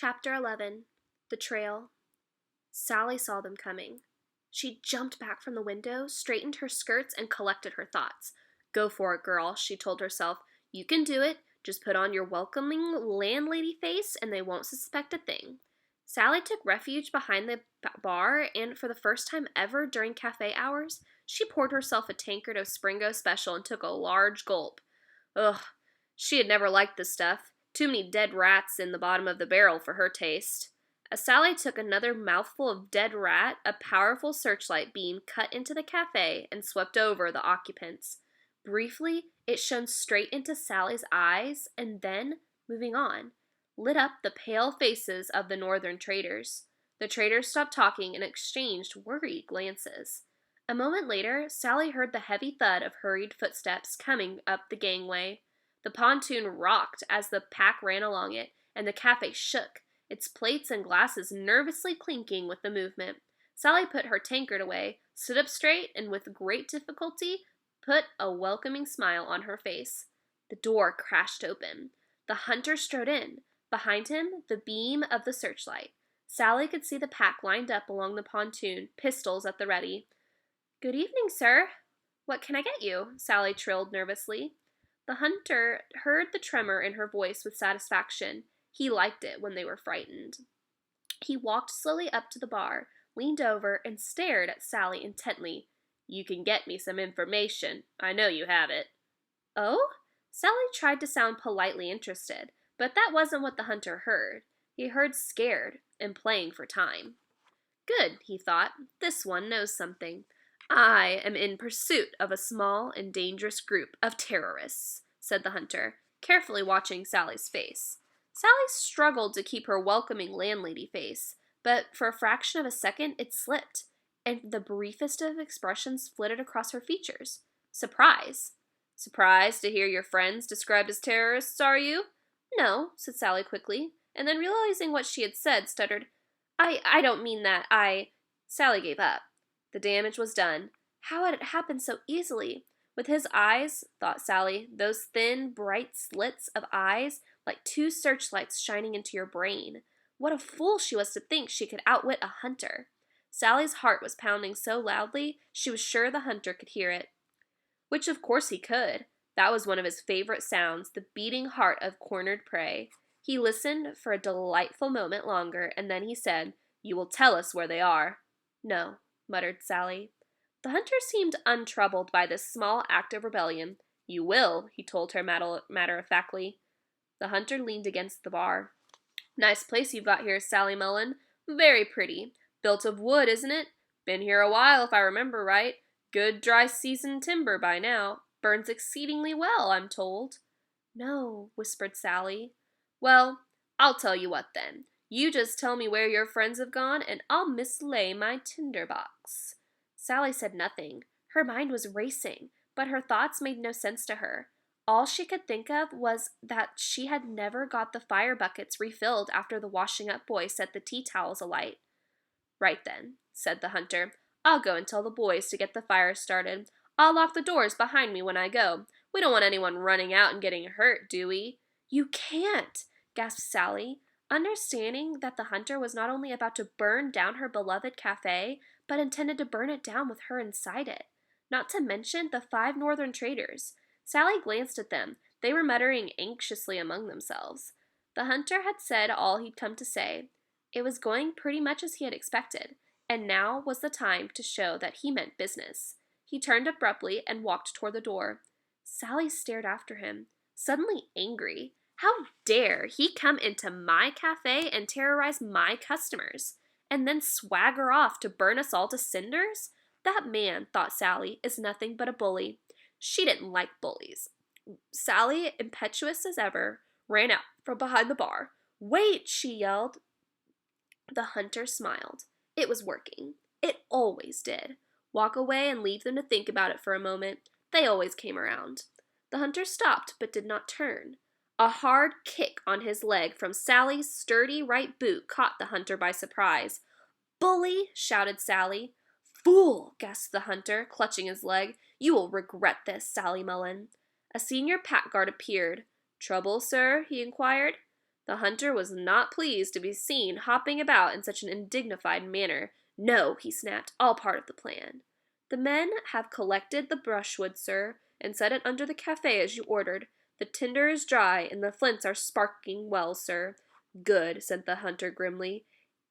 Chapter 11. The Trail. Sally saw them coming. She jumped back from the window, straightened her skirts, and collected her thoughts. Go for it, girl, she told herself. You can do it. Just put on your welcoming landlady face and they won't suspect a thing. Sally took refuge behind the bar, and for the first time ever during cafe hours, she poured herself a tankard of Springo Special and took a large gulp. Ugh, she had never liked the stuff. Too many dead rats in the bottom of the barrel for her taste. As Sally took another mouthful of dead rat, a powerful searchlight beam cut into the cafe and swept over the occupants. Briefly, it shone straight into Sally's eyes and then, moving on, lit up the pale faces of the northern traders. The traders stopped talking and exchanged worried glances. A moment later, Sally heard the heavy thud of hurried footsteps coming up the gangway. The pontoon rocked as the pack ran along it, and the cafe shook, its plates and glasses nervously clinking with the movement. Sally put her tankard away, stood up straight, and with great difficulty put a welcoming smile on her face. The door crashed open. The hunter strode in. Behind him, the beam of the searchlight. Sally could see the pack lined up along the pontoon, pistols at the ready. "Good evening, sir. What can I get you?" Sally trilled nervously. The hunter heard the tremor in her voice with satisfaction. He liked it when they were frightened. He walked slowly up to the bar, leaned over, and stared at Sally intently. "You can get me some information. I know you have it." "Oh?" Sally tried to sound politely interested, but that wasn't what the hunter heard. He heard scared and playing for time. Good, he thought. This one knows something. "I am in pursuit of a small and dangerous group of terrorists," said the hunter, carefully watching Sally's face. Sally struggled to keep her welcoming landlady face, but for a fraction of a second it slipped, and the briefest of expressions flitted across her features. Surprise. "Surprised to hear your friends described as terrorists, are you?" "No," said Sally quickly, and then realizing what she had said, stuttered, I don't mean that, Sally gave up. The damage was done. How had it happened so easily? With his eyes, thought Sally, those thin, bright slits of eyes, like two searchlights shining into your brain. What a fool she was to think she could outwit a hunter. Sally's heart was pounding so loudly, she was sure the hunter could hear it. Which of course he could. That was one of his favorite sounds, the beating heart of cornered prey. He listened for a delightful moment longer, and then he said, "You will tell us where they are." "No," muttered Sally. The hunter seemed untroubled by this small act of rebellion. "You will," he told her matter-of-factly. The hunter leaned against the bar. "Nice place you've got here, Sally Mullen. Very pretty. Built of wood, isn't it? Been here a while, if I remember right. Good dry season timber by now. Burns exceedingly well, I'm told." "No," whispered Sally. "Well, I'll tell you what then. You just tell me where your friends have gone, and I'll mislay my tinder box." Sally said nothing. Her mind was racing, but her thoughts made no sense to her. All she could think of was that she had never got the fire buckets refilled after the washing up boy set the tea towels alight. "Right then," said the hunter. "I'll go and tell the boys to get the fire started. I'll lock the doors behind me when I go. We don't want anyone running out and getting hurt, do we?" "You can't," gasped Sally, understanding that the hunter was not only about to burn down her beloved cafe, but intended to burn it down with her inside it. Not to mention the 5 northern traders. Sally glanced at them. They were muttering anxiously among themselves. The hunter had said all he'd come to say. It was going pretty much as he had expected, and now was the time to show that he meant business. He turned abruptly and walked toward the door. Sally stared after him, suddenly angry. How dare he come into my cafe and terrorize my customers, and then swagger off to burn us all to cinders? That man, thought Sally, is nothing but a bully. She didn't like bullies. Sally, impetuous as ever, ran out from behind the bar. "Wait!" she yelled. The hunter smiled. It was working. It always did. Walk away and leave them to think about it for a moment. They always came around. The hunter stopped but did not turn. A hard kick on his leg from Sally's sturdy right boot caught the hunter by surprise. "Bully!" shouted Sally. "Fool!" gasped the hunter, clutching his leg. "You will regret this, Sally Mullen." A senior pack guard appeared. "Trouble, sir?" he inquired. The hunter was not pleased to be seen hopping about in such an undignified manner. No, he snapped, all part of the plan. The men have collected the brushwood, sir, and set it under the cafe as you ordered. The tinder is dry, and the flints are sparking well, sir. Good, said the hunter grimly.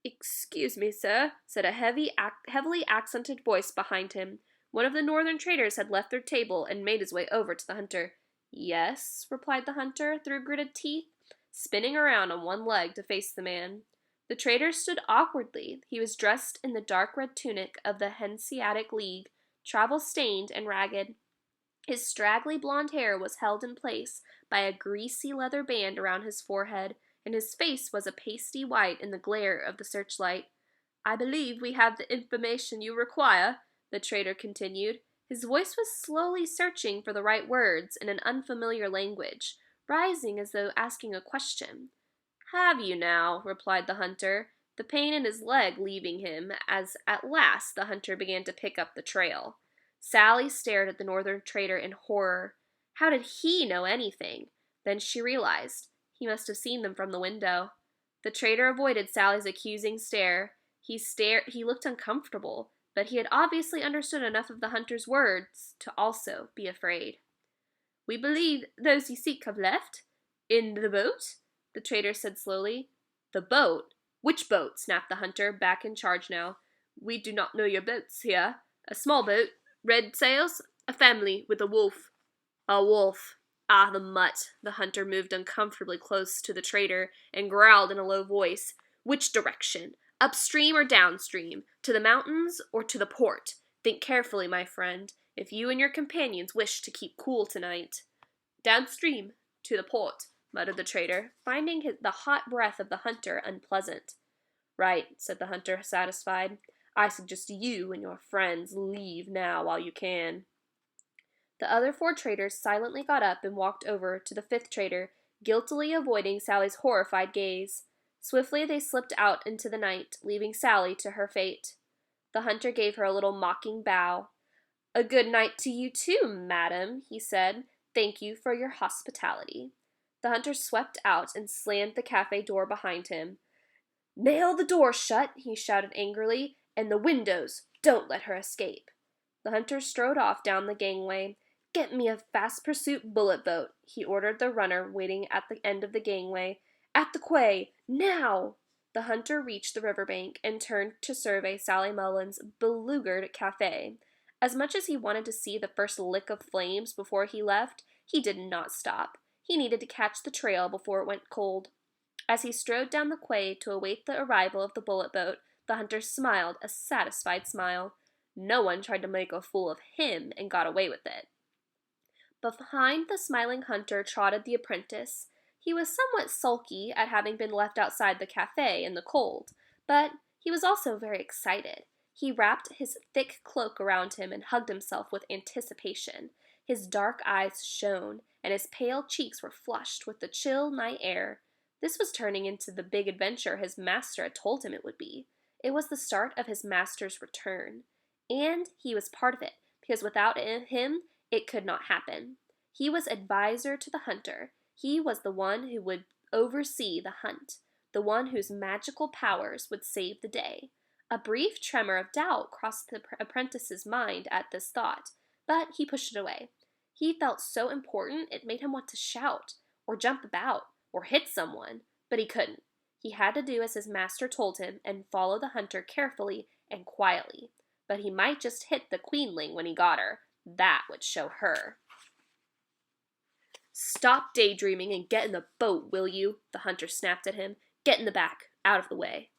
Excuse me, sir, said a heavily accented voice behind him. One of the northern traders had left their table and made his way over to the hunter. Yes, replied the hunter through gritted teeth, spinning around on one leg to face the man. The trader stood awkwardly. He was dressed in the dark red tunic of the Hanseatic League, travel-stained and ragged. His straggly blond hair was held in place by a greasy leather band around his forehead, and his face was a pasty white in the glare of the searchlight. I believe we have the information you require, the trader continued. His voice was slowly searching for the right words in an unfamiliar language, rising as though asking a question. Have you now? Replied the hunter, the pain in his leg leaving him as at last the hunter began to pick up the trail. Sally stared at the northern trader in horror. How did he know anything? Then she realized. He must have seen them from the window. The trader avoided Sally's accusing stare. He looked uncomfortable, but he had obviously understood enough of the hunter's words to also be afraid. We believe those you seek have left? In the boat? The trader said slowly. The boat? Which boat? Snapped the hunter, back in charge now. We do not know your boats here. A small boat, red sails, a family with a wolf. A wolf. Ah, the mutt. The hunter moved uncomfortably close to the trader and growled in a low voice. Which direction? Upstream or downstream? To the mountains or to the port? Think carefully, my friend, if you and your companions wish to keep cool tonight. Downstream, to the port, muttered the trader, finding the hot breath of the hunter unpleasant. Right, said the hunter, satisfied. I suggest you and your friends leave now while you can. The other 4 traders silently got up and walked over to the 5th trader, guiltily avoiding Sally's horrified gaze. Swiftly they slipped out into the night, leaving Sally to her fate. The hunter gave her a little mocking bow. A good night to you too, madam, he said. Thank you for your hospitality. The hunter swept out and slammed the cafe door behind him. Nail the door shut, he shouted angrily, and the windows. Don't let her escape. The hunter strode off down the gangway. Get me a fast pursuit bullet boat, he ordered the runner waiting at the end of the gangway. At the quay, now! The hunter reached the riverbank and turned to survey Sally Mullen's beleaguered cafe. As much as he wanted to see the first lick of flames before he left, he did not stop. He needed to catch the trail before it went cold. As he strode down the quay to await the arrival of the bullet boat, the hunter smiled a satisfied smile. No one tried to make a fool of him and got away with it. Behind the smiling hunter trotted the apprentice. He was somewhat sulky at having been left outside the cafe in the cold, but he was also very excited. He wrapped his thick cloak around him and hugged himself with anticipation. His dark eyes shone, and his pale cheeks were flushed with the chill night air. This was turning into the big adventure his master had told him it would be. It was the start of his master's return, and he was part of it, because without him, it could not happen. He was advisor to the hunter. He was the one who would oversee the hunt, the one whose magical powers would save the day. A brief tremor of doubt crossed the apprentice's mind at this thought, but he pushed it away. He felt so important it made him want to shout, or jump about, or hit someone, but he couldn't. He had to do as his master told him and follow the hunter carefully and quietly. But he might just hit the queenling when he got her. That would show her. Stop daydreaming and get in the boat, will you? The hunter snapped at him. Get in the back, out of the way.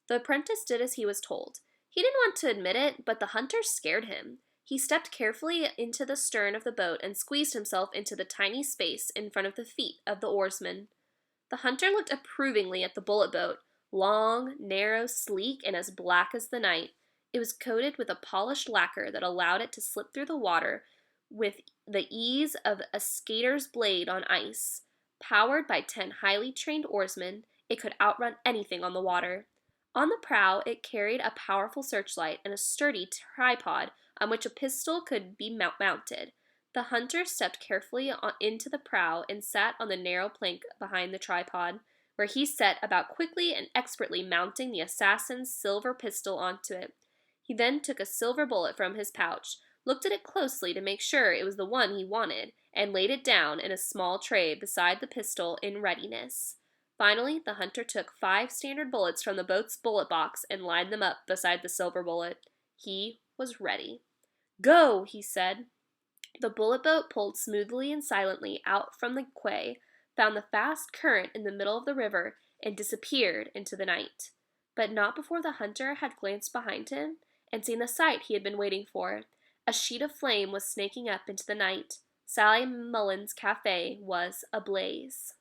The apprentice did as he was told. He didn't want to admit it, but the hunter scared him. He stepped carefully into the stern of the boat and squeezed himself into the tiny space in front of the feet of the oarsman. The hunter looked approvingly at the bullet boat, long, narrow, sleek, and as black as the night. It was coated with a polished lacquer that allowed it to slip through the water with the ease of a skater's blade on ice. Powered by 10 highly trained oarsmen, it could outrun anything on the water. On the prow, it carried a powerful searchlight and a sturdy tripod on which a pistol could be mounted. The hunter stepped carefully into the prow and sat on the narrow plank behind the tripod. where he set about quickly and expertly mounting the assassin's silver pistol onto it. He then took a silver bullet from his pouch, looked at it closely to make sure it was the one he wanted, and laid it down in a small tray beside the pistol in readiness. Finally, the hunter took 5 standard bullets from the boat's bullet box and lined them up beside the silver bullet. He was ready. "Go," he said. The bullet boat pulled smoothly and silently out from the quay, found the fast current in the middle of the river, and disappeared into the night. But not before the hunter had glanced behind him and seen the sight he had been waiting for. A sheet of flame was snaking up into the night. Sally Mullen's cafe was ablaze.